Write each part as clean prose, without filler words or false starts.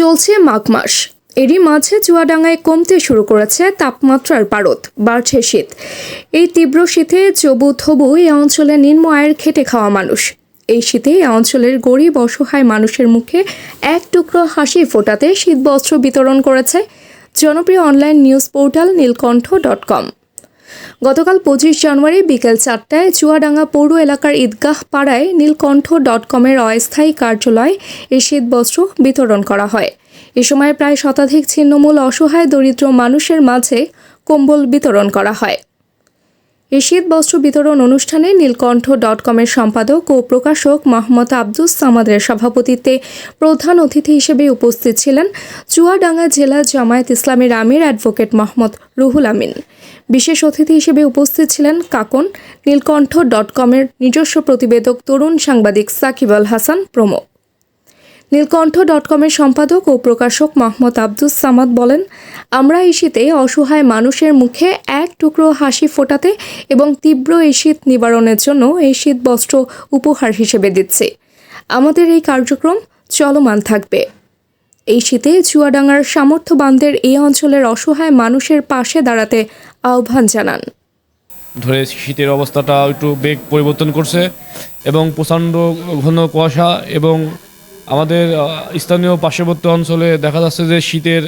চলছে মাঘ মাস, এরই মাঝে চুয়াডাঙ্গায় কমতে শুরু করেছে তাপমাত্রার পারদ, বাড়ছে শীত। এই তীব্র শীতে চবু-থবু এই অঞ্চলে নিম্ন আয়ের খেটে খাওয়া মানুষ। এই শীতে এই অঞ্চলের গরিব অসহায় মানুষের মুখে এক টুকরো হাসি ফোটাতে শীতবস্ত্র বিতরণ করেছে জনপ্রিয় অনলাইন নিউজ পোর্টাল নীলকণ্ঠ.com। গতকাল 25 জানুয়ারি বিকেল 4টায় চুয়াডাঙ্গা পৌর এলাকার ঈদগাহ পাড়ায় নীলকণ্ঠ.com-এর অস্থায়ী কার্যালয়ে এই শীতবস্ত্র বিতরণ করা হয়। এ সময় প্রায় শতাধিক ছিন্নমূল অসহায় দরিদ্র মানুষের মাঝে কম্বল বিতরণ করা হয়। এই শীতবস্ত্র বিতরণ অনুষ্ঠানে নীলকণ্ঠ.com-এর সম্পাদক ও প্রকাশক মোহাম্মদ আব্দুস সামাদের সভাপতিত্বে প্রধান অতিথি হিসেবে উপস্থিত ছিলেন চুয়াডাঙ্গা জেলা জামায়াত ইসলামীর আমির অ্যাডভোকেট মোহাম্মদ রুহুল আমিন। বিশেষ অতিথি হিসেবে উপস্থিত ছিলেন কাকন, নীলকণ্ঠ.com-এর নিজস্ব প্রতিবেদক তরুণ সাংবাদিক সাকিব আল হাসান প্রমুখ। নীলকণ্ঠ.com-এর সম্পাদক ও প্রকাশক মোহাম্মদ আব্দুস সামাদ বলেন, আমরা এই শীতে অসহায় মানুষের মুখে এক টুকরো হাসি ফোটাতে এবং তীব্র এই শীত নিবারণের জন্য এই শীতবস্ত্র উপহার হিসেবে দিচ্ছি। আমাদের এই কার্যক্রম চলমান থাকবে। এই শীতে চুয়াডাঙ্গার সামর্থ্যবানদের এই অঞ্চলের অসহায় মানুষের পাশে দাঁড়াতে আহ্বান জানান। ধরে শীতের অবস্থাটা একটু বেগ পরিবর্তন করছে এবং প্রচণ্ড ঘন কুয়াশা এবং আমাদের স্থানীয় পার্শ্ববর্তী অঞ্চলে দেখা যাচ্ছে যে শীতের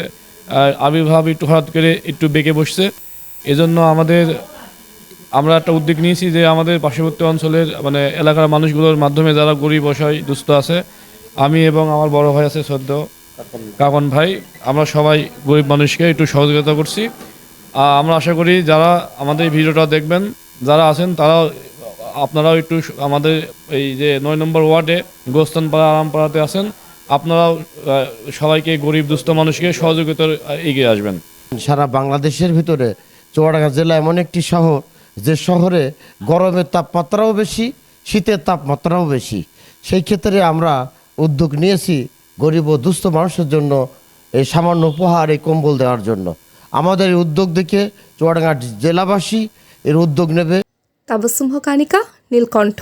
আবির্ভাব একটু হঠাৎ করে একটু বেঁকে বসছে। এজন্য আমরা একটা উদ্যোগ নিয়েছি যে আমাদের পার্শ্ববর্তী অঞ্চলের এলাকার মানুষগুলোর মাধ্যমে যারা গরিব অসহায় দুস্থ আছে, আমি এবং আমার বড় ভাই আছে সদ্য কাকন ভাই, আমরা সবাই গরিব মানুষকে একটু সহযোগিতা করছি। আমরা আশা করি যারা আমাদের ভিডিওটা দেখবেন, যারা আছেন আপনারাও একটু আমাদের এই যে 9 নম্বর ওয়ার্ডে গোস্তানপাড়া আরামপাড়াতে আছেন, আপনারাও সবাইকে গরিব দুস্থ মানুষকে সহযোগিতার এগিয়ে আসবেন। সারা বাংলাদেশের ভিতরে চুয়াডাঙ্গা জেলা এমন একটি শহর যে শহরে গরমের তাপমাত্রাও বেশি, শীতের তাপমাত্রাও বেশি। সেই ক্ষেত্রে আমরা উদ্যোগ নিয়েছি গরিব ও দুস্থ মানুষের জন্য এই সামান্য উপহার, এই কম্বল দেওয়ার জন্য। আমাদের এই উদ্যোগ দেখে চুয়াডাঙ্গা জেলাবাসী এর উদ্যোগ নেবে। তাবাসসুম হক আনিকা, নীলকণ্ঠ।